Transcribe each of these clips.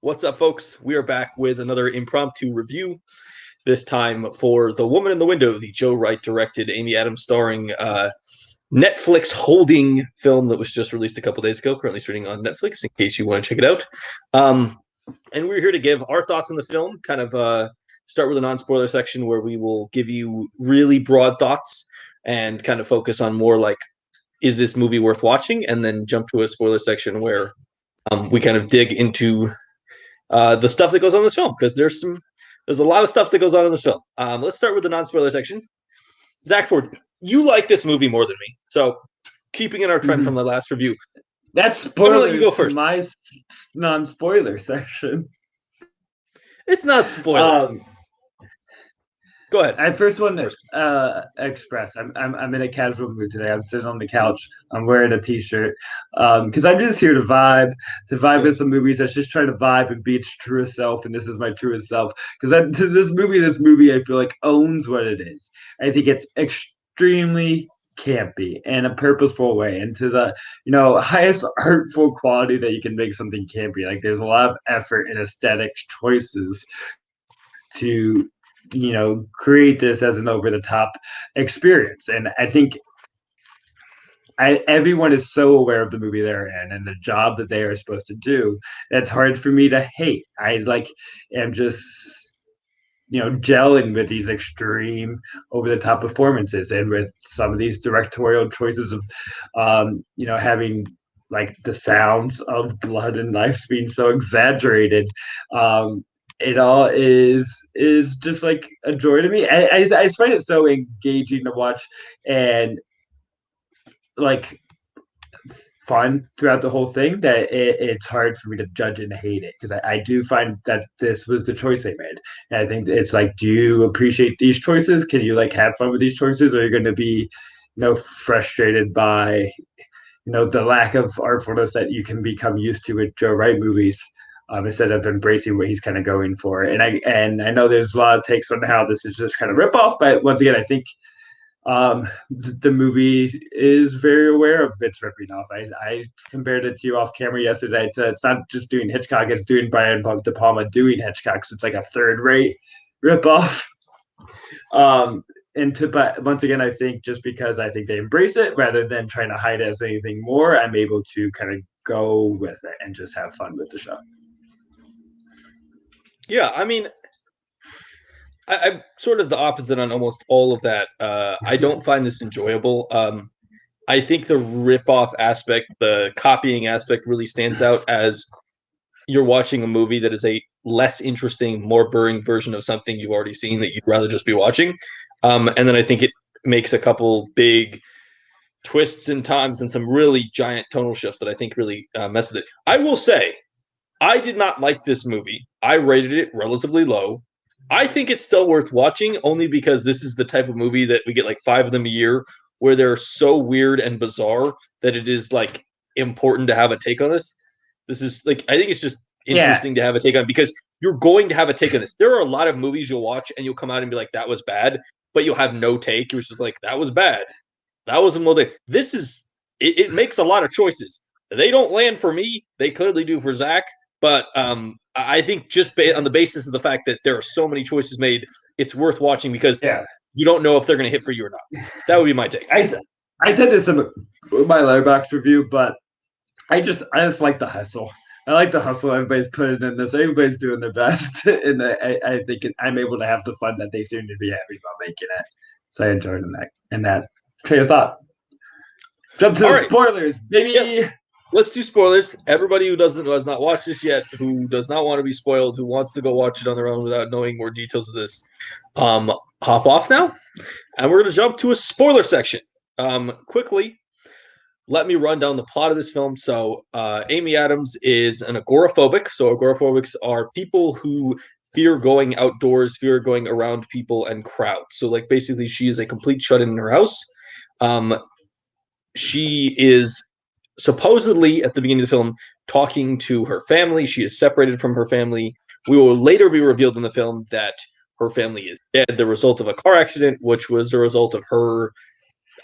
What's up, folks? We are back with another impromptu review, this time for The Woman in the Window, the Joe Wright-directed, Amy Adams starring Netflix holding film that was just released a couple days ago, currently streaming on Netflix, in case you want to check it out. And we're here to give our thoughts on the film, kind of start with a non-spoiler section where we will give you really broad thoughts and kind of focus on more like, is this movie worth watching? And then jump to a spoiler section where we kind of dig into the stuff that goes on in this film, because there's a lot of stuff that goes on in this film. Let's start with the non-spoiler section. Zach Ford, you like this movie more than me, so keeping in our trend from the last review, that's spoilers let you go first. To my non-spoiler section. It's not spoilers. Go ahead. I first want to express I'm in a casual mood today. I'm sitting on the couch. I'm wearing a t-shirt because I'm just here to vibe with some movies. That's just trying to vibe and be its truest self, and this is my truest self. Because this movie, I feel like owns what it is. I think it's extremely campy in a purposeful way, and to the highest artful quality that you can make something campy. Like there's a lot of effort and aesthetic choices to create this as an over-the-top experience. And I think everyone is so aware of the movie they're in and the job that they are supposed to do. That's hard for me to hate. I am just gelling with these extreme over-the-top performances and with some of these directorial choices of having like the sounds of blood and knives being so exaggerated. It all is just like a joy to me. I find it so engaging to watch and like fun throughout the whole thing that it's hard for me to judge and hate it, because I do find that this was the choice they made. And I think it's like, do you appreciate these choices? Can you like have fun with these choices? Or are you going to be frustrated by the lack of artfulness that you can become used to with Joe Wright movies? Instead of embracing what he's kind of going for. And I know there's a lot of takes on how this is just kind of rip off, but once again, I think the movie is very aware of its ripping off. I compared it to you off camera yesterday. It's not just doing Hitchcock, it's doing Brian De Palma doing Hitchcock. So it's like a third-rate rip off. But once again, I think just because I think they embrace it rather than trying to hide it as anything more, I'm able to kind of go with it and just have fun with the show. Yeah, I mean, I'm sort of the opposite on almost all of that. I don't find this enjoyable. I think the rip-off aspect, the copying aspect, really stands out as you're watching a movie that is a less interesting, more boring version of something you've already seen that you'd rather just be watching. And then I think it makes a couple big twists and times and some really giant tonal shifts that I think really mess with it. I will say, I did not like this movie. I rated it relatively low. I think it's still worth watching only because this is the type of movie that we get like 5 of them a year where they're so weird and bizarre that it is like important to have a take on this. This is like, I think it's just interesting to have a take on, because you're going to have a take on this. There are a lot of movies you'll watch and you'll come out and be like, that was bad, but you'll have no take. You're just like, that was bad. That wasn't well done. This is, it makes a lot of choices. They don't land for me. They clearly do for Zach. But I think just on the basis of the fact that there are so many choices made, it's worth watching because you don't know if they're going to hit for you or not. That would be my take. I said this in my Letterboxd review, but I just like the hustle. I like the hustle everybody's putting in this. Everybody's doing their best, and I think I'm able to have the fun that they seem to be having while making it. So I enjoyed that train of thought. Jump to the spoilers, baby. Yep. Let's do spoilers. Everybody who has not watched this yet, who does not want to be spoiled, who wants to go watch it on their own without knowing more details of this, hop off now. And we're going to jump to a spoiler section. Quickly, let me run down the plot of this film. So Amy Adams is an agoraphobic. So agoraphobics are people who fear going outdoors, fear going around people and crowds. So like basically she is a complete shut-in her house. She is supposedly at the beginning of the film talking to her family. She is separated from her family. We will later be revealed in the film that her family is dead, the result of a car accident, which was the result of her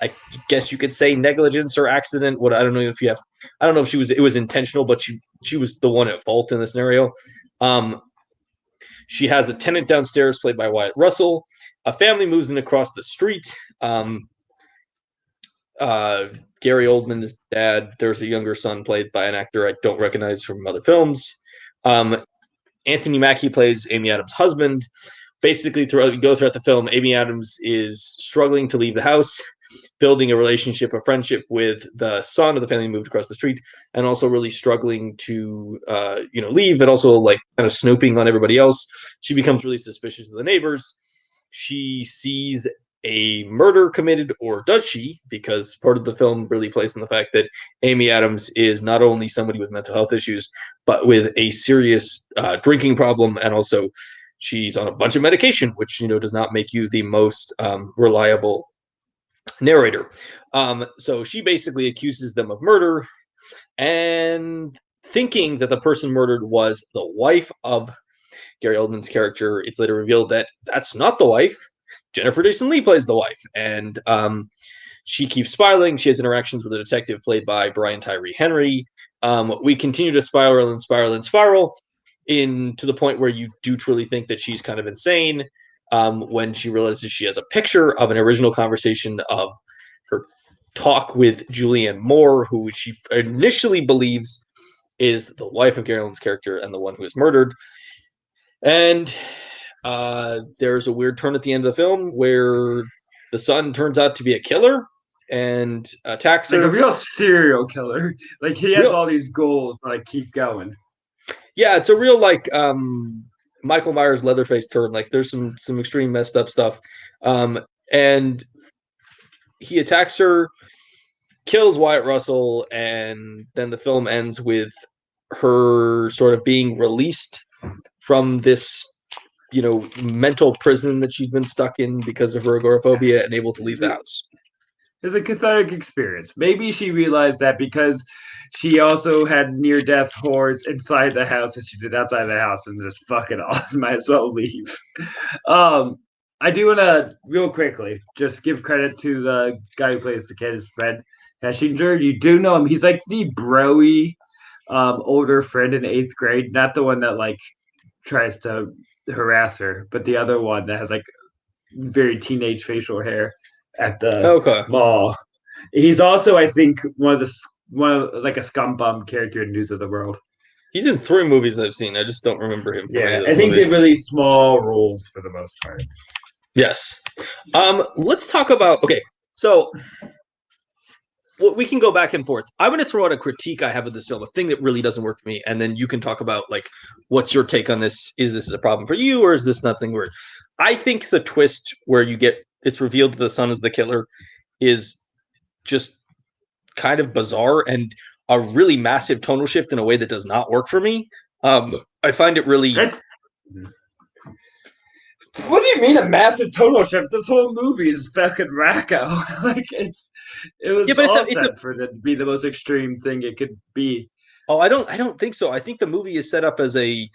I guess you could say negligence or accident. What I don't know if you have, I don't know if it was intentional, but she was the one at fault in the scenario. Um, she has a tenant downstairs played by Wyatt Russell. A family moves in across the street. Um, Gary Oldman's dad. There's a younger son played by an actor I don't recognize from other films. Anthony Mackie plays Amy Adams' husband. Basically, throughout the film, Amy Adams is struggling to leave the house, building a relationship, a friendship with the son of the family moved across the street, and also really struggling to, leave, and also like kind of snooping on everybody else. She becomes really suspicious of the neighbors. She sees a murder committed, or does she? Because part of the film really plays in the fact that Amy Adams is not only somebody with mental health issues, but with a serious drinking problem, and also she's on a bunch of medication, which does not make you the most reliable narrator. So she basically accuses them of murder, and thinking that the person murdered was the wife of Gary Oldman's character, it's later revealed that that's not the wife. Jennifer Jason Leigh plays the wife, and she keeps spiraling. She has interactions with a detective played by Brian Tyree Henry. We continue to spiral and spiral and spiral to the point where you do truly think that she's kind of insane when she realizes she has a picture of an original conversation of her talk with Julianne Moore, who she initially believes is the wife of Gary Oldman's character and the one who is murdered. And there's a weird turn at the end of the film where the son turns out to be a killer and attacks Like a her. real serial killer. Like he has Real, all these goals to like keep going. yeah, it's a real like Michael Myers Leatherface turn. Like there's some extreme messed up stuff, and he attacks her, kills Wyatt Russell, and then the film ends with her sort of being released from this mental prison that she's been stuck in because of her agoraphobia and able to leave the house. It's a cathartic experience. Maybe she realized that because she also had near death horrors inside the house that she did outside the house and just fuck it off. Might as well leave. I do want to real quickly just give credit to the guy who plays the kid, Fred Heschinger. You do know him. He's like the broy older friend in eighth grade, not the one that like tries to harass her, but the other one that has like very teenage facial hair at the Okay. mall. He's also, I think, one of like a scum bum character in News of the World. He's in 3 movies I've seen. I just don't remember him from any Yeah, of I those think they're movies. really small roles for the most part. Yes. Let's talk about, okay, so we can go back and forth. I'm going to throw out a critique I have of this film, a thing that really doesn't work for me, and then you can talk about like what's your take on this. Is this a problem for you, or is this nothing weird? I think the twist where it's revealed that the son is the killer is just kind of bizarre and a really massive tonal shift in a way that does not work for me. I find it really. What do you mean a massive tonal shift? This whole movie is fucking Racco. Like it Yeah, was but all it's a. set for it to be the most extreme thing it could be. Oh, I don't think so. I think the movie is set up as a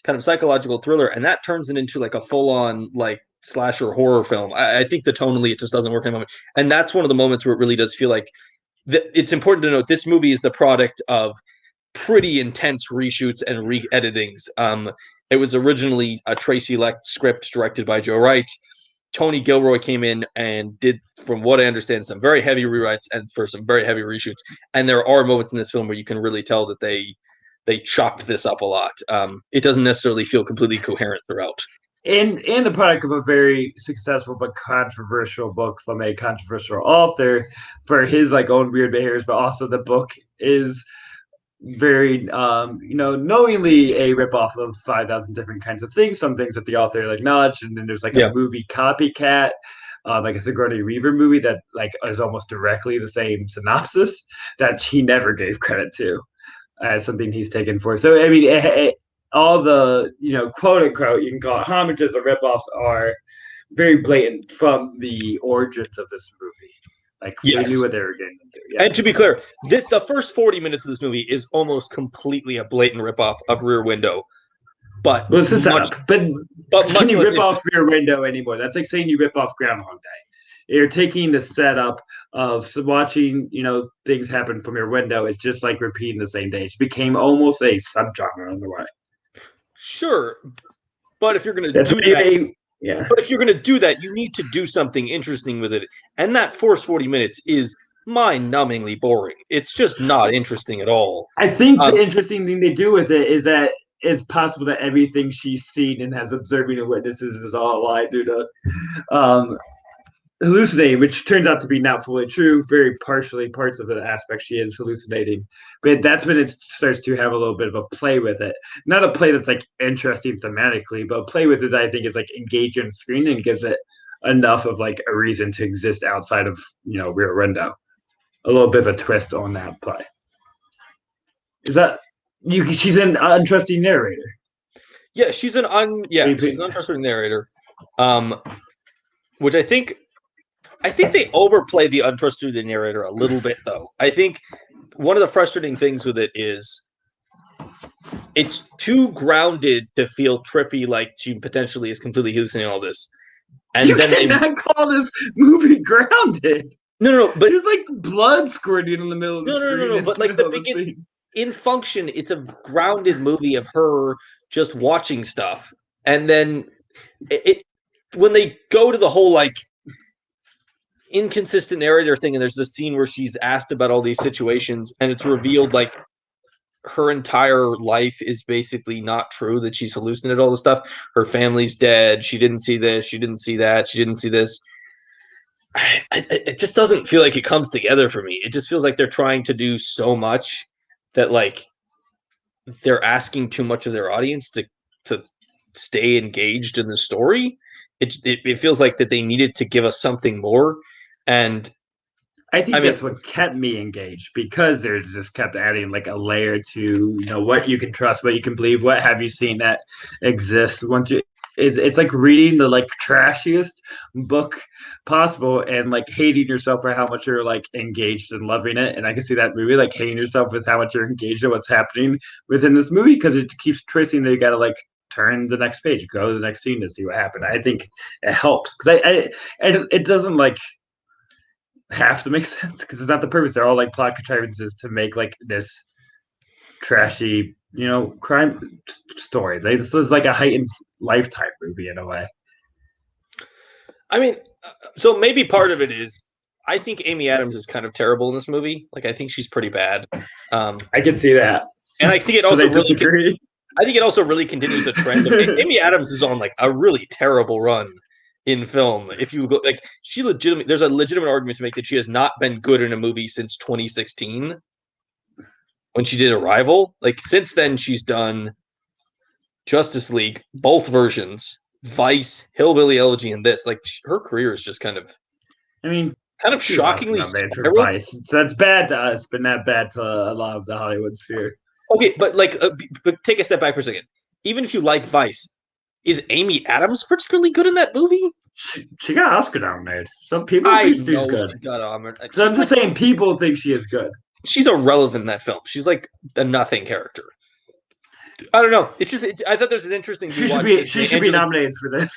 kind of psychological thriller, and that turns it into like a full on like slasher horror film. I think the tonally it just doesn't work in the moment, and that's one of the moments where it really does feel like it's important to note this movie is the product of pretty intense reshoots and re-editings. It was originally a Tracy Leck script directed by Joe Wright. Tony Gilroy came in and did, from what I understand, some very heavy rewrites and for some very heavy reshoots. And there are moments in this film where you can really tell that they chopped this up a lot. It doesn't necessarily feel completely coherent throughout. And the product of a very successful but controversial book from a controversial author for his like own weird behaviors, but also the book is very knowingly a ripoff of 5,000 different kinds of things, some things that the author acknowledged, and then there's like a Yeah. movie copycat, like a Sigourney Weaver movie that like is almost directly the same synopsis that he never gave credit to as something he's taken for. So I mean, all the quote unquote you can call it homages or ripoffs are very blatant from the origins of this movie. Like they knew Yes. what they were getting into. And to Yes. be clear, the first 40 minutes of this movie is almost completely a blatant ripoff of Rear Window, but Well, it's a much setup, but can much you less rip interesting. off Rear Window anymore? That's like saying you rip off Groundhog Day. you're taking the setup of watching, things happen from your window. It's just like repeating the same day. It became almost a subgenre in the way. Sure, but if you're going to That's do what that, yeah. you need to do something interesting with it. And that first 40 minutes is mind-numbingly boring. It's just not interesting at all. I think the Um, interesting thing they do with it is that it's possible that everything she's seen and has observing and witnesses is all a lie due to um, hallucinating, which turns out to be not fully true. Very partially, parts of the aspect she is hallucinating, but that's when it starts to have a little bit of a play with it. Not a play that's like interesting thematically, but a play with it that I think is like engaging on screen and gives it enough of like a reason to exist outside of Rear Window. A little bit of a twist on that play. Is that you? She's an untrusting narrator. yeah, she's an untrustworthy narrator, um, which I think they overplay the untrustworthy narrator a little bit, though. I think one of the frustrating things with it is it's too grounded to feel trippy, like she potentially is completely hallucinating all this. You And then cannot call this movie grounded. no, but there's like blood squirting in the middle of the screen no, in but the like the middle of the begin scene. in function, it's a grounded movie of her just watching stuff, and then it when they go to the whole like inconsistent narrator thing, and there's this scene where she's asked about all these situations, and it's revealed like her entire life is basically not true, that she's hallucinated all this stuff. Her family's dead. She didn't see this. She didn't see that. She didn't see this. It just doesn't feel like it comes together for me. It just feels like they're trying to do so much that like they're asking too much of their audience to stay engaged in the story. It feels like that they needed to give us something more. And I I think mean, that's what kept me engaged because they're just kept adding like a layer to what you can trust, what you can believe, what have you seen that exists. Once you, it's like reading the like trashiest book possible and like hating yourself for how much you're like engaged and loving it. And I can see that movie like hating yourself with how much you're engaged in what's happening within this movie because it keeps twisting that you got to like turn the next page, go to the next scene to see what happened. I think it helps because it doesn't like have to make sense because it's not the purpose. They're all like plot contrivances to make like this trashy, crime story. This is like a heightened Lifetime movie in a way. I mean, so maybe part of it is I think Amy Adams is kind of terrible in this movie. Like I think she's pretty bad. I can see that, And I think it but also I disagree. I think it also really continues a trend of Amy Adams is on like a really terrible run in film. If you go like there's a legitimate argument to make that she has not been good in a movie since 2016 when she did Arrival. Like since then she's done Justice League, both versions, Vice, Hillbilly Elegy, and this. Like her career is just I mean, kind of she was Oscar shockingly nominated for spiraled. Vice, so that's bad to us, but not bad to a lot of the Hollywood sphere. Okay, but but take a step back for a second. Even if you like Vice, is Amy Adams particularly good in that movie? She got Oscar nominated. Some people I think she's know good. she got honored. So I'm just saying, people think she is good. She's irrelevant in that film. She's like a nothing character. I don't know. I thought there's an interesting. She should be nominated for this.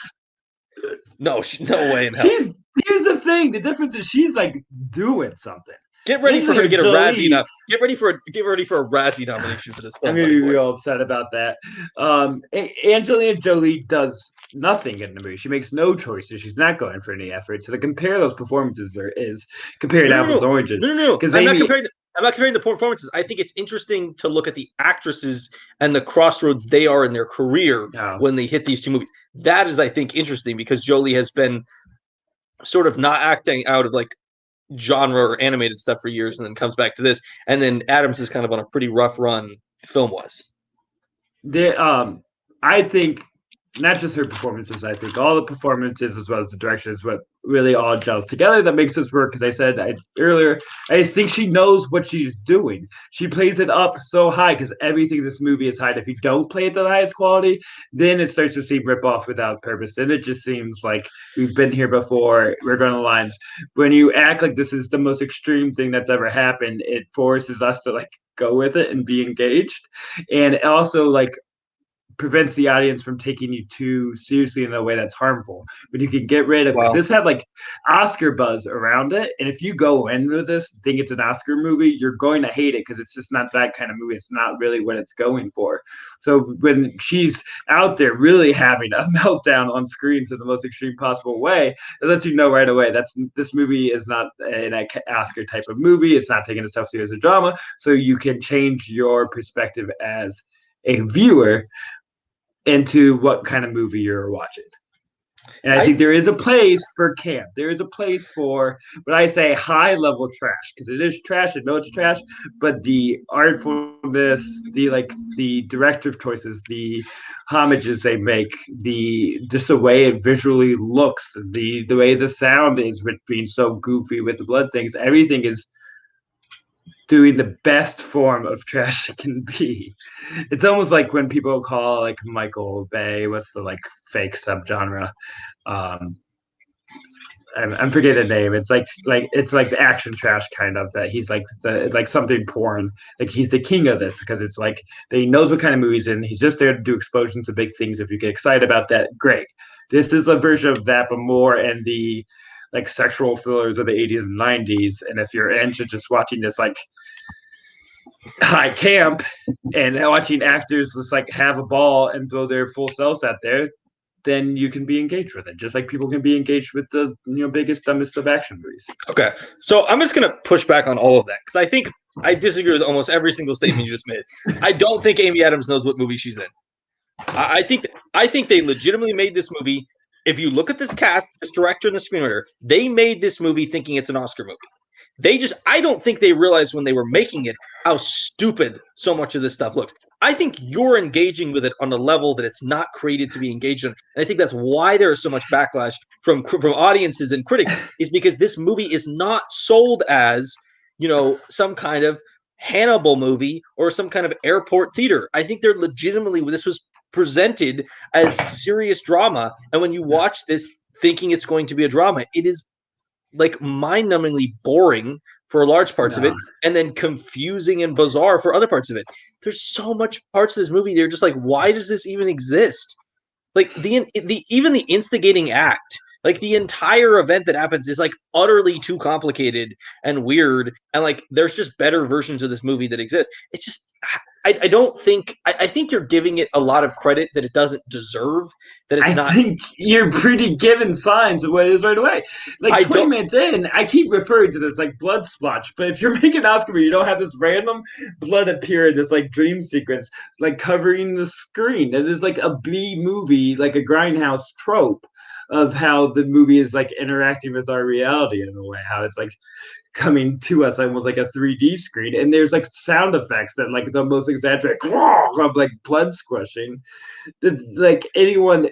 No, no way in hell. Here's the thing. The difference is she's like doing something. Get ready for her to get a Razzie. Get ready for a Razzie nomination for this film. I'm gonna be real upset about that. Angelina Jolie does nothing in the movie. She makes no choices. She's not going for any effort. So to compare those performances, there is comparing apples to oranges. No. I'm not comparing the performances. I think it's interesting to look at the actresses and the crossroads they are in their career when they hit these two movies. That is, I think, interesting because Jolie has been sort of not acting out of like genre or animated stuff for years and then comes back to this. And then Adams is kind of on a pretty rough run film-wise. I think not just her performances, I think all the performances as well as the direction is what really all gels together that makes this work. Because I said earlier, I think she knows what she's doing. She plays it up so high because everything in this movie is high. If you don't play it to the highest quality, then it starts to seem rip off without purpose. Then it just seems like we've been here before. We're going to lines. When you act like this is the most extreme thing that's ever happened, it forces us to like go with it and be engaged. And also like prevents the audience from taking you too seriously in a way that's harmful. But you can get rid of, because Well, this had like Oscar buzz around it, and if you go in with this think it's an Oscar movie, you're going to hate it because it's just not that kind of movie. It's not really what it's going for. So when she's out there really having a meltdown on screen to the most extreme possible way, it lets you know right away that's this movie is not an Oscar type of movie. It's not taking itself seriously as a drama. So you can change your perspective as a viewer into what kind of movie you're watching. And I I think there is a place for camp. There is a place for what I say high level trash, because it is trash. I know it's trash, but the artfulness, the directive choices, the homages they make, the just the way it visually looks, the way the sound is with being so goofy with the blood things, everything is doing the best form of trash it can be. It's almost like when people call like Michael Bay, what's the like fake subgenre? Um, I'm forgetting the name. It's like the action trash kind of that he's like the like something porn. Like he's the king of this because it's like that he knows what kind of movies in. He's just there to do explosions of big things. If you get excited about that, great. This is a version of that, but more in the like sexual thrillers of the 80s and 90s. And if you're into just watching this like high camp and watching actors just like have a ball and throw their full selves out there, then you can be engaged with it, just like people can be engaged with the biggest dumbest of action movies. Okay, so I'm just gonna push back on all of that because I think I disagree with almost every single statement you just made. I don't think Amy Adams knows what movie she's in. I think they legitimately made this movie. If you look at this cast, this director, and the screenwriter, they made this movie thinking it's an Oscar movie. I don't think they realized when they were making it how stupid so much of this stuff looks. I think you're engaging with it on a level that it's not created to be engaged in. And I think that's why there is so much backlash from audiences and critics, is because this movie is not sold as, some kind of Hannibal movie or some kind of airport theater. I think they're legitimately, this was presented as serious drama. And when you watch this thinking it's going to be a drama, it is like mind-numbingly boring for large parts of it, No, and then confusing and bizarre for other parts of it. There's so much parts of this movie they're just like, why does this even exist? Like the even the instigating act, like the entire event that happens is like utterly too complicated and weird, and like there's just better versions of this movie that exist. It's just I don't think I think you're giving it a lot of credit that it doesn't deserve, that it's I not. think you're pretty given signs of what it is right away. Like I 20 don't minutes in, I keep referring to this like blood splotch, but if you're making an Oscar movie, you don't have this random blood appear in this like dream sequence, like covering the screen. It is like a B movie, like a grindhouse trope of how the movie is like interacting with our reality in a way, how it's like coming to us almost like a 3D screen, and there's like sound effects that like the most exaggerated of like blood squishing. Like anyone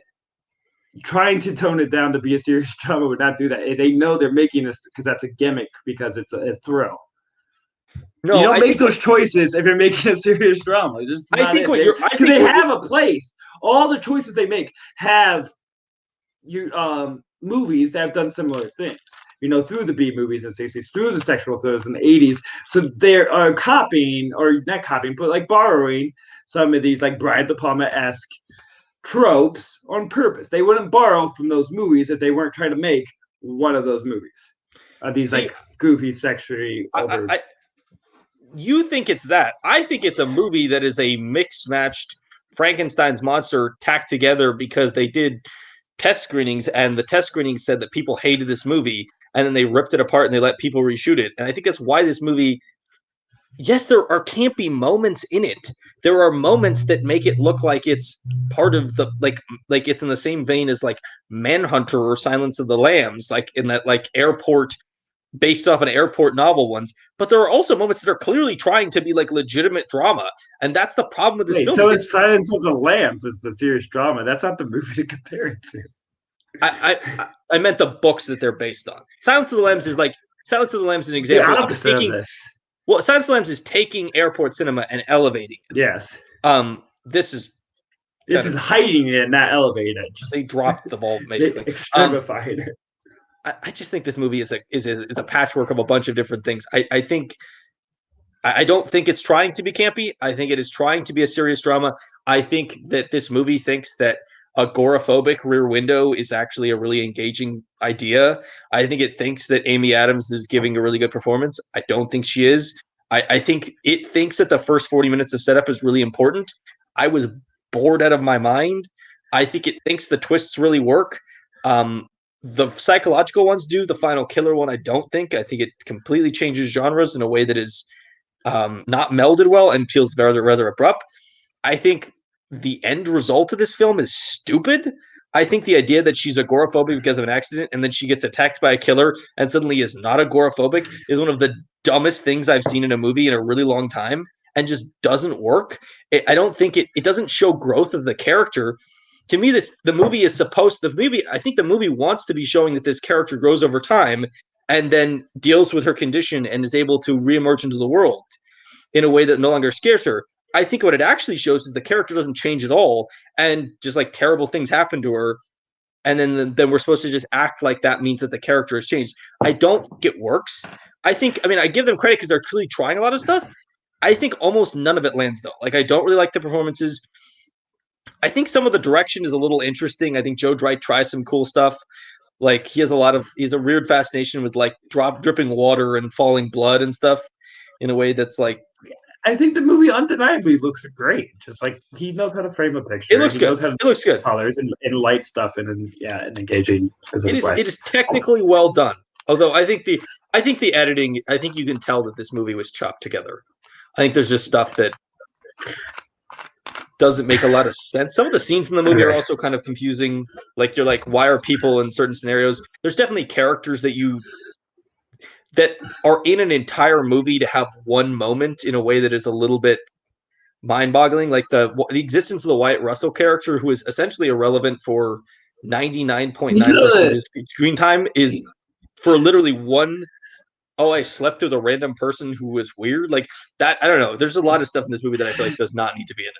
trying to tone it down to be a serious drama would not do that. They know they're making this because that's a gimmick, because it's a thrill. You no, don't make those choices if you're making a serious drama. This is I not think it. what you're I Because think they what you're have a place. All the choices they make have you movies that have done similar things. Through the B movies in the 60s, through the sexual thrillers in the 80s. So they are copying, or not copying, but like borrowing some of these like Brian De Palma esque tropes on purpose. They wouldn't borrow from those movies if they weren't trying to make one of those movies. These see like goofy, sexually I, over. I you think it's that. I think it's a movie that is a mixed matched Frankenstein's monster tacked together because they did test screenings, and the test screenings said that people hated this movie, and then they ripped it apart and they let people reshoot it. And I think that's why this movie, yes, there are campy moments in it. There are moments that make it look like it's part of the like it's in the same vein as like Manhunter or Silence of the Lambs, like in that like airport, based off an airport novel ones. But there are also moments that are clearly trying to be like legitimate drama, and that's the problem with this Wait, film. so Is it's Silence of the Lambs is the serious drama. That's not the movie to compare it to. I meant the books that they're based on. Silence of the Lambs is an The example of opposite of taking. this. Well, Silence of the Lambs is taking airport cinema and elevating it. Yes. This is This kind is of, hiding it, not elevating it. they Just dropped the ball they basically. extremifying it. I just think this movie is a patchwork of a bunch of different things. I think I don't think it's trying to be campy. I think it is trying to be a serious drama. I think that this movie thinks that agoraphobic Rear Window is actually a really engaging idea. I think it thinks that Amy Adams is giving a really good performance. I don't think she is. I think it thinks that the first 40 minutes of setup is really important. I was bored out of my mind. I think it thinks the twists really work. The psychological ones do. The final killer one, I don't think. I think it completely changes genres in a way that is not melded well and feels rather abrupt. I think the end result of this film is stupid. I think the idea that she's agoraphobic because of an accident and then she gets attacked by a killer and suddenly is not agoraphobic is one of the dumbest things I've seen in a movie in a really long time and just doesn't work. I don't think it doesn't show growth of the character. To me, the movie is supposed the movie I think the movie wants to be showing that this character grows over time and then deals with her condition and is able to reemerge into the world in a way that no longer scares her. I think what it actually shows is the character doesn't change at all, and just like terrible things happen to her, and then we're supposed to just act like that means that the character has changed. I don't think it works. I give them credit because they're clearly trying a lot of stuff. I think almost none of it lands though. Like I don't really like the performances. I think some of the direction is a little interesting. I think Joe Dwight tries some cool stuff. Like he has a weird fascination with like dripping water and falling blood and stuff in a way that's like I think the movie undeniably looks great. Just like he knows how to frame a it picture. looks He good. knows how to It looks good. colors and light stuff in an an engaging specific way. It is technically well done. Although I think the editing, I think you can tell that this movie was chopped together. I think there's just stuff that doesn't make a lot of sense. Some of the scenes in the movie are Okay. also kind of confusing. Like you're like, why are people in certain scenarios? There's definitely characters that are in an entire movie to have one moment in a way that is a little bit mind-boggling. Like the existence of the Wyatt Russell character, who is essentially irrelevant for 99.9% of his screen time, is for literally one. Oh, I slept with a random person who was weird. Like that. I don't know. There's a lot of stuff in this movie that I feel like does not need to be in it.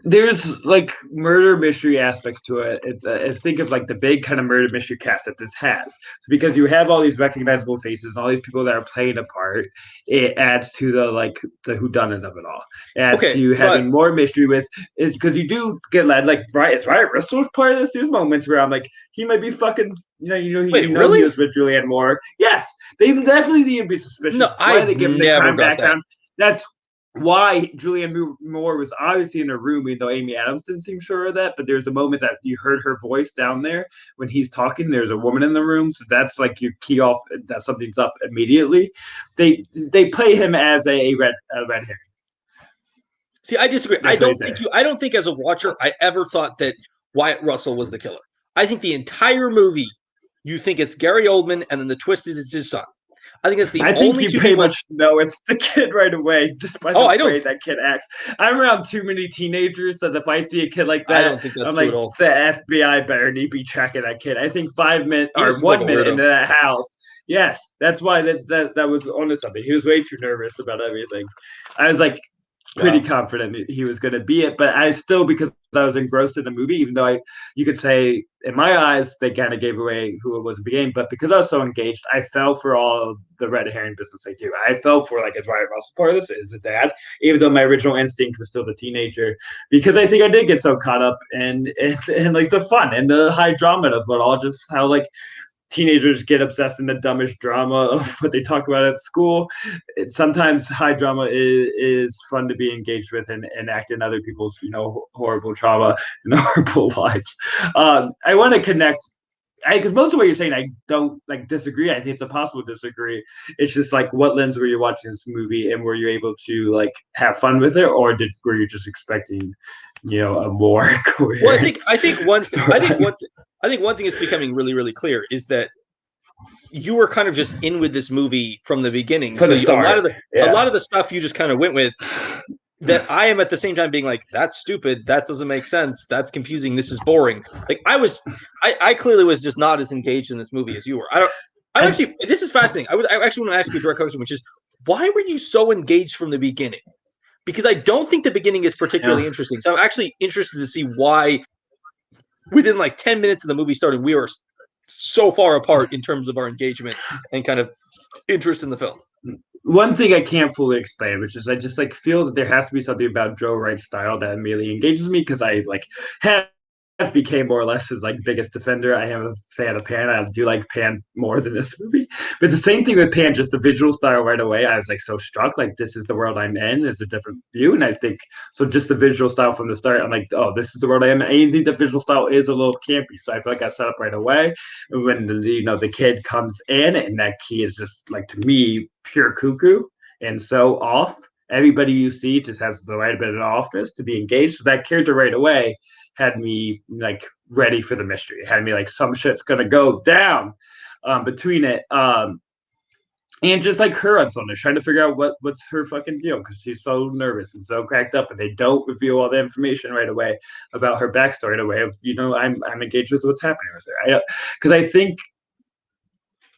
There's like murder mystery aspects to it. Think of like the big kind of murder mystery cast that this has. So because you have all these recognizable faces and all these people that are playing a part, it adds to the whodunit of it all. It adds Okay, to but having more mystery with is because you do get led like right. It's Ryan Russell's part of this. There's moments where I'm like he might be fucking. wait, You know he really? was with Julianne Moore. Yes, they definitely need to be suspicious. No, That's why I they give him the never crime got that. background. That's why Julianne Moore was obviously in a room, even though Amy Adams didn't seem sure of that. But there's a moment that you heard her voice down there when he's talking. There's a woman in the room, so that's like you key off that something's up immediately. They play him as a red herring. See, I disagree. That's what he said. I don't think as a watcher I ever thought that Wyatt Russell was the killer. I think the entire movie you think it's Gary Oldman and then the twist is it's his son. I think that's the I think only you two pretty people. much know it's the kid right away, just by Oh, the way that kid acts. I'm around too many teenagers that if I see a kid like I that, don't think that's I'm true at like, all. the FBI better need be tracking that kid. I think 5 minutes He or just seems like a 1 minute weirdo. into that house. Yes, that's why that was onto something. He was way too nervous about everything. I was like, pretty Wow. confident he was going to be it. But I still, because I was engrossed in the movie, even though you could say in my eyes they kind of gave away who it was at the beginning. But because I was so engaged, I fell for all the red herring business they do. I fell for like a Ryan Russell part of this is a dad, even though my original instinct was still the teenager, because I think I did get so caught up in like the fun and the high drama of it all, just how like teenagers get obsessed in the dumbest drama of what they talk about at school. Sometimes high drama is fun to be engaged with and act in other people's horrible trauma and horrible lives. I want to connect because most of what you're saying, I don't like disagree. I think it's impossible to disagree. It's just like what lens were you watching this movie, and were you able to like have fun with it, or were you just expecting, a more Well, coherent story? I think one thing that's becoming really clear is that you were kind of just in with this movie from the beginning. From So the start, a yeah. lot of the stuff you just kind of went with that I am at the same time being like, that's stupid. That doesn't make sense. That's confusing. This is boring. Like I clearly was just not as engaged in this movie as you were. And This is fascinating. I actually want to ask you a direct question, which is why were you so engaged from the beginning? Because I don't think the beginning is yeah. particularly interesting. So I'm actually interested to see why within like 10 minutes of the movie starting, we were so far apart in terms of our engagement and kind of interest in the film. one thing I can't fully explain, which is I just like feel that there has to be something about Joe Wright's style that immediately engages me because I like have became more or less his like biggest defender. I am a fan of Pan. I do like Pan more than this movie. But the same thing with Pan, just the visual style right away. I was like so struck, like this is the world I'm in. It's a different view. And I think so just the visual style from the start, I'm like, oh, this is the world I am in. I think the visual style is a little campy. So I feel like I set up right away. When the kid comes in and that key is just like to me pure cuckoo and so off. Everybody you see just has the right bit of offness to be engaged. So that character right away had me like ready for the mystery. It had me like some shit's gonna go down between it. And just like her on something, trying to figure out what's her fucking deal because she's so nervous and so cracked up, and they don't reveal all the information right away about her backstory in a way of I'm engaged with what's happening with her. Because I think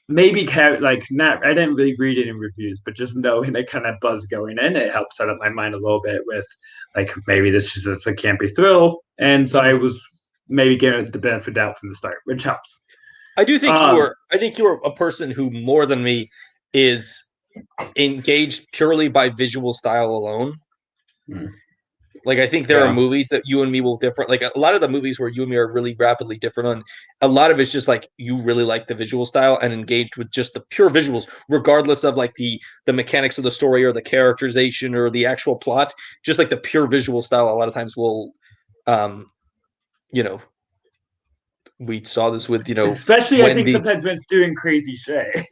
maybe like not I didn't really read any reviews, but just knowing that kind of buzz going in, it helped set up my mind a little bit with like maybe this is just a campy thrill, and so I was maybe giving it the benefit of doubt from the start, which helps. I do think you Um, are. I think you are a person who more than me is engaged purely by visual style alone. Like I think there are yeah, movies that you and me will differ. Like a lot of the movies where you and me are really rapidly different on. A lot of it's just like you really like the visual style and engaged with just the pure visuals, regardless of like the mechanics of the story or the characterization or the actual plot. Just like the pure visual style, a lot of times will, um, you know, we saw this with especially I when think the sometimes when it's doing crazy shit.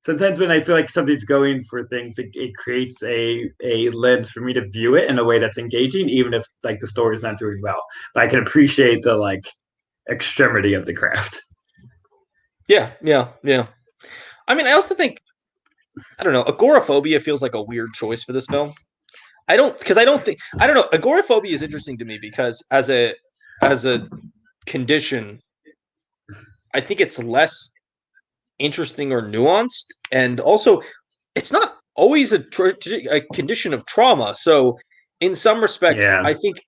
Sometimes when I feel like something's going for things, it creates a lens for me to view it in a way that's engaging, even if like the story's not doing well. But I can appreciate the like extremity of the craft. yeah. I mean, I also think I don't know. Agoraphobia feels like a weird choice for this film. I don't think I don't know. Agoraphobia is interesting to me because as a condition, I think it's less interesting or nuanced, and also it's not always a condition of trauma. So, in some respects, Yeah, I think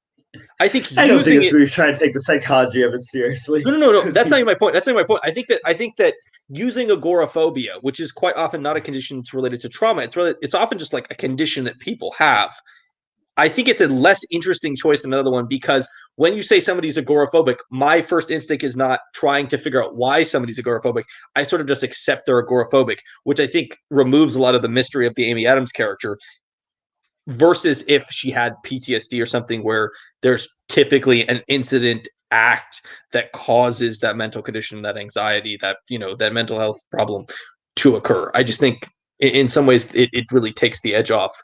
I don't think using this it. movie's trying to take the psychology of it seriously. No. That's not even my point. That's not even my point. I think that using agoraphobia, which is quite often not a condition that's related to trauma, it's often just like a condition that people have. I think it's a less interesting choice than another one because when you say somebody's agoraphobic, my first instinct is not trying to figure out why somebody's agoraphobic. I sort of just accept they're agoraphobic, which I think removes a lot of the mystery of the Amy Adams character versus if she had PTSD or something where there's typically an incident act that causes that mental condition, that anxiety, that mental health problem to occur. I just think in some ways it really takes the edge off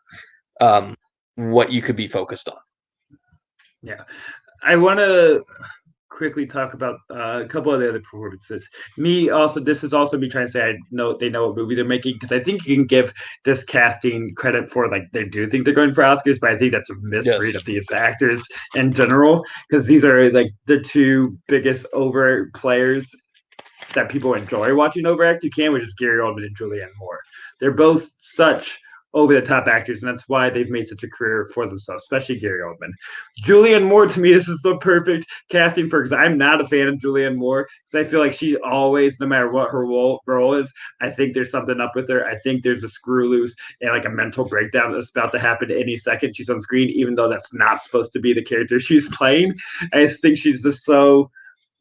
what you could be focused on. Yeah, I want to quickly talk about a couple of the other performances. Me also, this is also me trying to say I know they know what movie they're making because I think you can give this casting credit for like they do think they're going for Oscars, but I think that's a misread Yes. of these actors in general because these are like the two biggest over players that people enjoy watching overact. You can, which is Gary Oldman and Julianne Moore. They're both such over the top actors, and that's why they've made such a career for themselves, especially Gary Oldman. Julianne Moore, to me, this is the perfect casting for because I'm not a fan of Julianne Moore because I feel like she always, no matter what her role is, I think there's something up with her. I think there's a screw loose and like a mental breakdown that's about to happen any second she's on screen, even though that's not supposed to be the character she's playing. I just think she's just so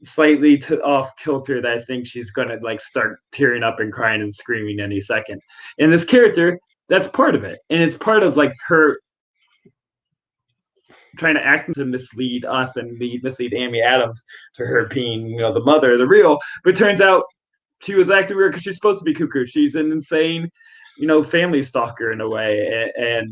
slightly off kilter that I think she's gonna like start tearing up and crying and screaming any second. And this character, that's part of it, and it's part of like her trying to act to mislead us and mislead Amy Adams to her being the mother, the real. But it turns out she was acting weird because she's supposed to be cuckoo. She's an insane, family stalker in a way, and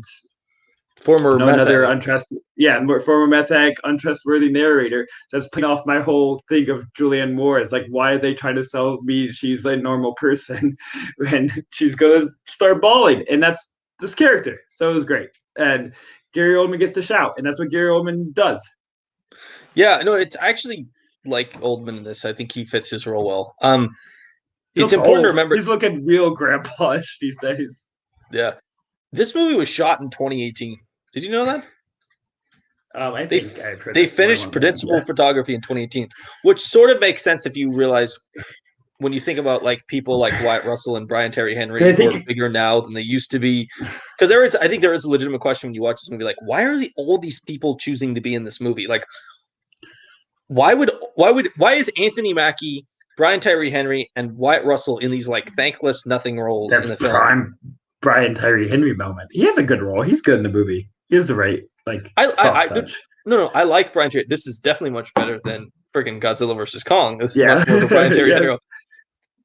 Former meth another addict. former meth addict, untrustworthy narrator. That's putting off my whole thing of Julianne Moore. It's like, why are they trying to sell me she's a normal person when she's gonna start bawling? And that's this character. So it was great. And Gary Oldman gets to shout, and that's what Gary Oldman does. Yeah, no, it's actually like Oldman in this. I think he fits his role well. He It's looks important to old. remember. He's looking real grandpa-ish these days. Yeah, this movie was shot in 2018. Did you know that? I They think I've heard they that somewhere finished along the line. principal Yeah. photography in 2018, which sort of makes sense if you realize when you think about like people like Wyatt Russell and Brian Terry Henry I who are think bigger now than they used to be, because I think there is a legitimate question when you watch this movie, like why are all these people choosing to be in this movie? Like why is Anthony Mackie, Brian Tyree Henry, and Wyatt Russell in these like thankless nothing roles in that's the film? prime Brian Tyree Henry moment. He has a good role. He's good in the movie. He has the right like soft touch. No, I like Brian Tyree. This is definitely much better than freaking Godzilla versus Kong. This is Yeah. much more of a Brian Tyree Yes. Henry.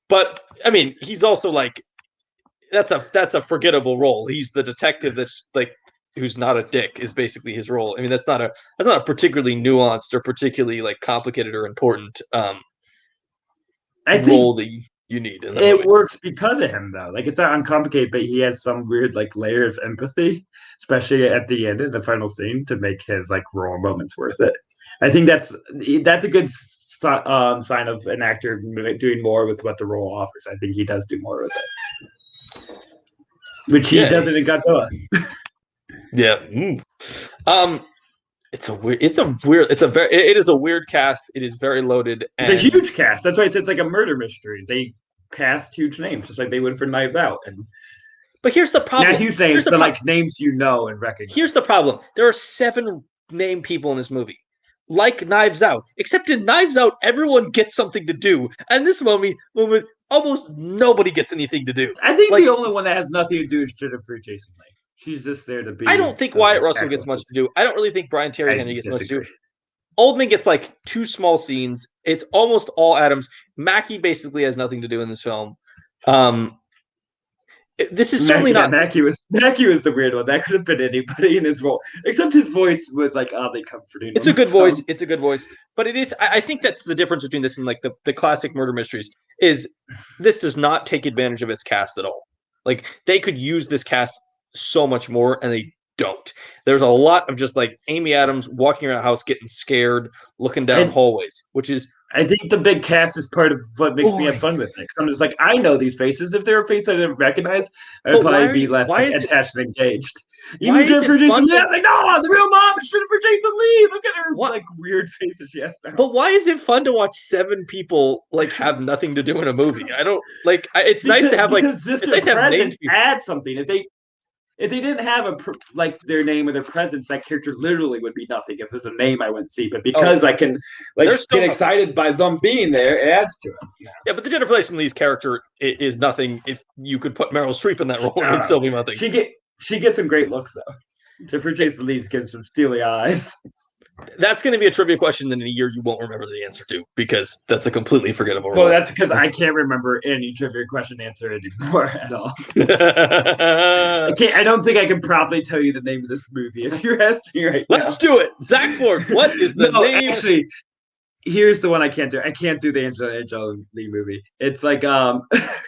But I mean, he's also like that's a forgettable role. He's the detective that's like who's not a dick is basically his role. I mean, that's not a particularly nuanced or particularly like complicated or important I think role that you need in the it movie. works because of him though. Like it's not uncomplicated, but he has some weird like layer of empathy, especially at the end of the final scene, to make his like raw moments worth it. I think that's a good sign of an actor doing more with what the role offers. I think he does do more with it, which he Yeah, doesn't in Godzilla. yeah. It is a weird cast. It is very loaded, It's a and huge cast. That's why it's like a murder mystery. They cast huge names, just like they would for Knives Out, and but here's the not problem. huge names, but like names you know and recognize. Here's the problem. There are 7 named people in this movie. Like Knives Out. Except in Knives Out, everyone gets something to do. And this movie, almost nobody gets anything to do. I think Like, the only one that has nothing to do is Jennifer Jason Leigh. She's just there to be. I don't think Wyatt Russell actual gets much to do. I don't really think Brian Terry I Henry gets much to do. disagree. Oldman gets like 2 small scenes. It's almost all Adams. Mackie basically has nothing to do in this film. This is certainly not. Mackie was the weird one. That could have been anybody in his role, except his voice was like oddly comforting. It's a good voice. It's a good voice. But it is. I think that's the difference between this and like the classic murder mysteries. Is this does not take advantage of its cast at all. Like they could use this cast so much more, and they don't. There's a lot of just like Amy Adams walking around the house getting scared, looking down hallways, which is. I think the big cast is part of what makes me have fun with it. I'm just like, I know these faces. If they're a face I didn't recognize, I'd probably be less like, attached and engaged. Even Jennifer Jason Leigh, like, no, the real mom is Jennifer Jason Leigh. Look at her like weird face that she has now. But why is it fun to watch 7 people like have nothing to do in a movie? I don't like. It's nice to have like just their presence add something. If they didn't have like their name or their presence, that character literally would be nothing. If there's a name, I wouldn't see. But because I can like get excited by them being there, it adds to it. Yeah, but the Jennifer Jason Leigh's character is nothing. If you could put Meryl Streep in that role, it would still be nothing. She gets some great looks though. Jennifer Jason Leigh's getting some steely eyes. That's going to be a trivia question that in a year you won't remember the answer to because that's a completely forgettable role. Well, that's because I can't remember any trivia question answer anymore at all. I don't think I can properly tell you the name of this movie if you're asking me right now. Let's do it. Zach Ford, what is the name? Actually, here's the one I can't do. I can't do the Angela Lee movie. It's like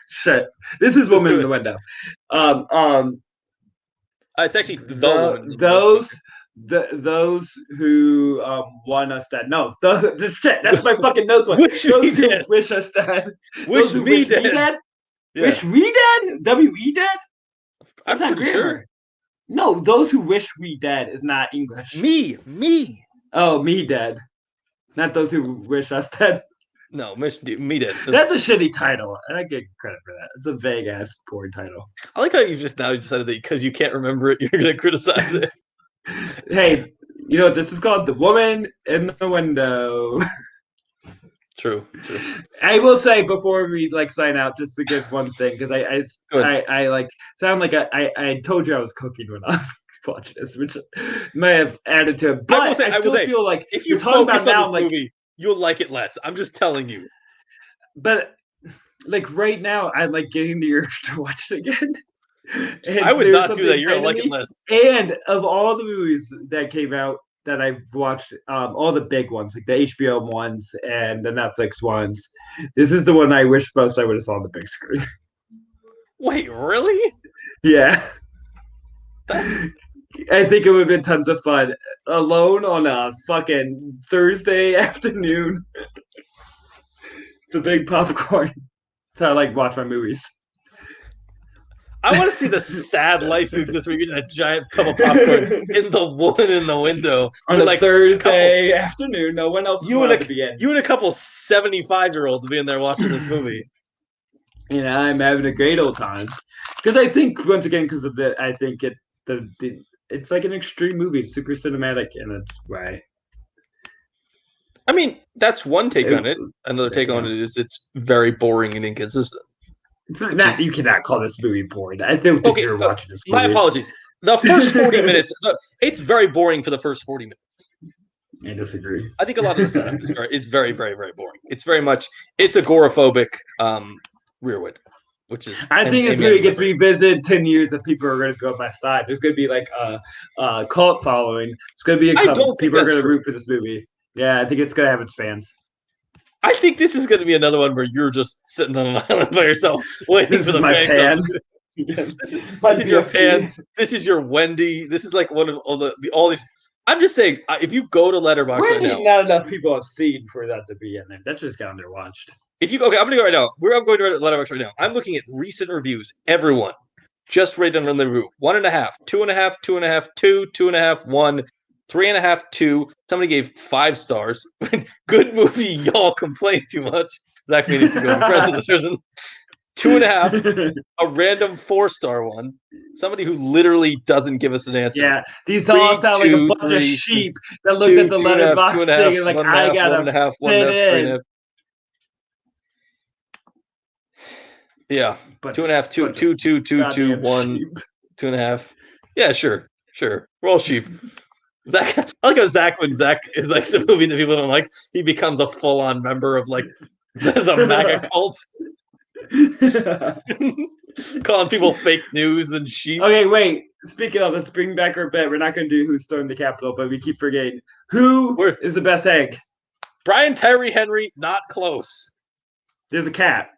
shit. This is Woman in the Window. It's actually the Woman. Those who want us dead. No, the shit. That's my fucking notes one. Those who wish us dead. Wish me dead. Yeah. Wish we dead. W-E dead. I'm pretty sure. No, those who wish we dead is not English. Me. Oh, me dead. Not those who wish us dead. No, me dead. That's a shitty title. I get credit for that. It's a vague ass poor title. I like how you just now decided that because you can't remember it, you're going to criticize it. Hey, you know what this is called? The Woman in the Window. True. I will say before we like sign out, just to give one thing because I like sound like I told you I was cooking when I was watching this, which may have added to it. But I still feel like if you talk about now, this movie, you'll like it less. I'm just telling you. But like right now, I'm like getting the urge to watch it again. And I would not do that. You're gonna like it less. And of all the movies that came out that I've watched, all the big ones, like the HBO ones and the Netflix ones, this is the one I wish most I would have saw on the big screen. Wait, really? Yeah. I think it would have been tons of fun. Alone on a fucking Thursday afternoon. The big popcorn. That's how I like watch my movies. I want to see the sad life you exist where you're getting a giant cup of popcorn in the Woman in the Window on a Thursday afternoon. No one else is allowed to be in. You and a couple 75-year-olds being there watching this movie. and I'm having a great old time. Because I think once again, because of I think it's like an extreme movie. It's super cinematic, and it's why. I mean, that's one take It, on it. Another take on yeah. it is it's very boring and inconsistent, It's which not, is you cannot call this movie boring. I don't think okay. you're watching this My movie. apologies. The first 40 minutes, it's very boring for the first 40 minutes. I disagree. I think a lot of the setup is very, very, very boring. It's very much it's agoraphobic Rearwood, which is I and think this amen movie to the gets prayer. revisited 10 years, and people are going to be on my side. There's going to be like a cult following. It's going to be a I cult. don't think People are that's going to true. root for this movie. Yeah, I think it's going to have its fans. I think this is going to be another one where you're just sitting on an island by yourself, waiting This for is the my fan club. pan. My This is your pan. BFG. This is your Wendy. This is like one of all these. I'm just saying, if you go to Letterbox right now, Wendy, not enough people have seen for that to be in there. That's just got underwatched. if you okay, I'm gonna go right now. I'm going to Letterbox right now. I'm looking at recent reviews. Everyone just rated on the review 1.5, 2.5, 2.5, 2.5, 1, 3.5, 2. Somebody gave 5 stars. Good movie. Y'all complain too much. Zach may need to go be friends with this person. 2.5, a random 4-star one. Somebody who literally doesn't give us an answer. Yeah, these all 3, sound like a 2, bunch of 3, sheep that looked at 2, the 2.5, two letterbox and a thing half, and like, one and a I half, gotta 1.5, fit 1.5, in. 3.5. Yeah, Bunch two of and a half, two, bunch of two, two, two, two, goddamn one, sheep. 2.5. Yeah, sure. We're all sheep. Zach, I like how Zach, when Zach likes a movie that people don't like, he becomes a full-on member of like the MAGA cult, calling people fake news and sheep. Okay, wait. Speaking of, let's bring back our bet. We're not going to do who stormed the Capitol, but we keep forgetting. Who We're is the best egg? Brian Tyree Henry, not close. There's a cat.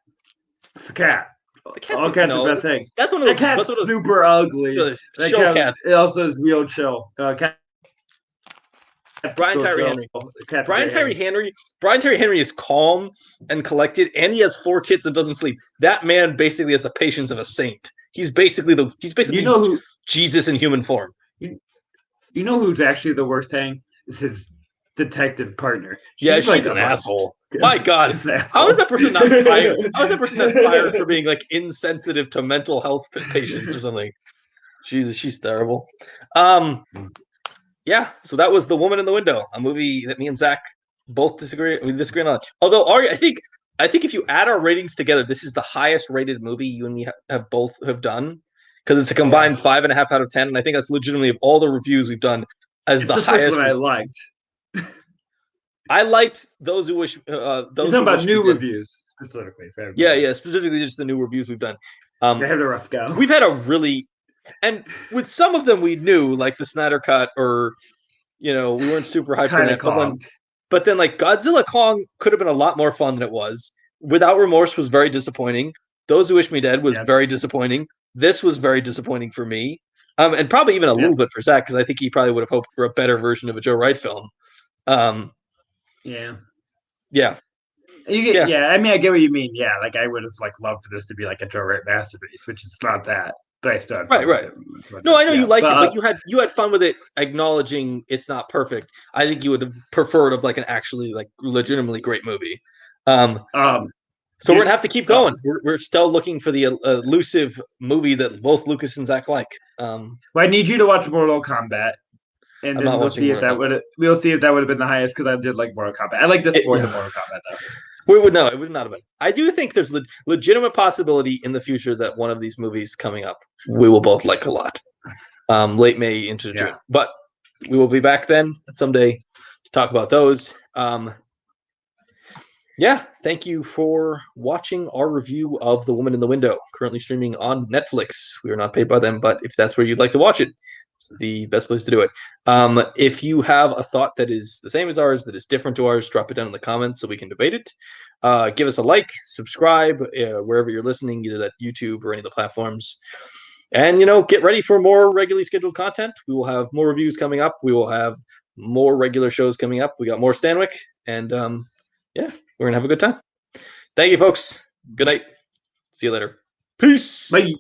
It's a cat. The cat's All cats are no. best eggs. That's one of That those. cat's That's one of super ugly. those That show cat cats. it also is real chill. Cat Brian real Tyree chill. Henry. Cat's a Brian great Tyree egg. Henry. Brian Tyree Henry is calm and collected, and he has 4 kids and doesn't sleep. That man basically has the patience of a saint. He's basically You know who? Jesus in human form. You, you know who's actually the worst hang? Is his detective partner. Yeah, She's like she's a an bunch. asshole. My God, She's an how is asshole. that person not fired? How is that person not fired for being like insensitive to mental health patients or something? Jesus, she's terrible. Um, yeah. So that was The Woman in the Window, a movie that me and Zach both disagree. We disagree on. Although Ari, I think if you add our ratings together, this is the highest rated movie you and me have both have done because it's a Yeah, combined 5.5 out of 10, and I think that's legitimately of all the reviews we've done as it's the the first highest. one I liked. I liked those who wish. You're Those talking who about wish me new did. reviews specifically for Yeah, everybody. yeah. Specifically, just the new reviews we've done. They Um, have the rough go. we've had a really, and with some of them we knew, like the Snyder Cut, or we weren't super hyped on Kind of that. calmed. But then like Godzilla Kong could have been a lot more fun than it was. Without Remorse was very disappointing. Those Who Wish Me Dead was Yeah, very disappointing. This was very disappointing for me. And probably even a yeah, little bit for Zach, because I think he probably would have hoped for a better version of a Joe Wright film. Um, yeah. yeah, You get, yeah. yeah. I mean, I get what you mean. Yeah, like I would have like loved for this to be like a Joe Wright masterpiece, which is not that. But I still had Right, fun with right. it. As much No, I as, know you yeah, liked it, but but you had fun with it, acknowledging it's not perfect. I think you would have preferred of like an actually like legitimately great movie. Um, so we're you, gonna have to keep uh, going. We're still looking for the elusive movie that both Lucas and Zach like. well, I need you to watch Mortal Kombat, and I'm then not watching Mortal Kombat. we'll see if that would have been the highest because I did like Mortal Kombat. I like this more than Mortal Kombat though. We would know. It would not have been. I do think there's legitimate possibility in the future that one of these movies coming up we will both like a lot. Late May into June, Yeah. but we will be back then someday to talk about those. Yeah, thank you for watching our review of The Woman in the Window, currently streaming on Netflix. We are not paid by them, but if that's where you'd like to watch it, it's the best place to do it. If you have a thought that is the same as ours, that is different to ours, drop it down in the comments so we can debate it. Give us a like, subscribe wherever you're listening, either at YouTube or any of the platforms. And, get ready for more regularly scheduled content. We will have more reviews coming up. We will have more regular shows coming up. We got more Stanwyck, and yeah, we're going to have a good time. Thank you, folks. Good night. See you later. Peace. Bye.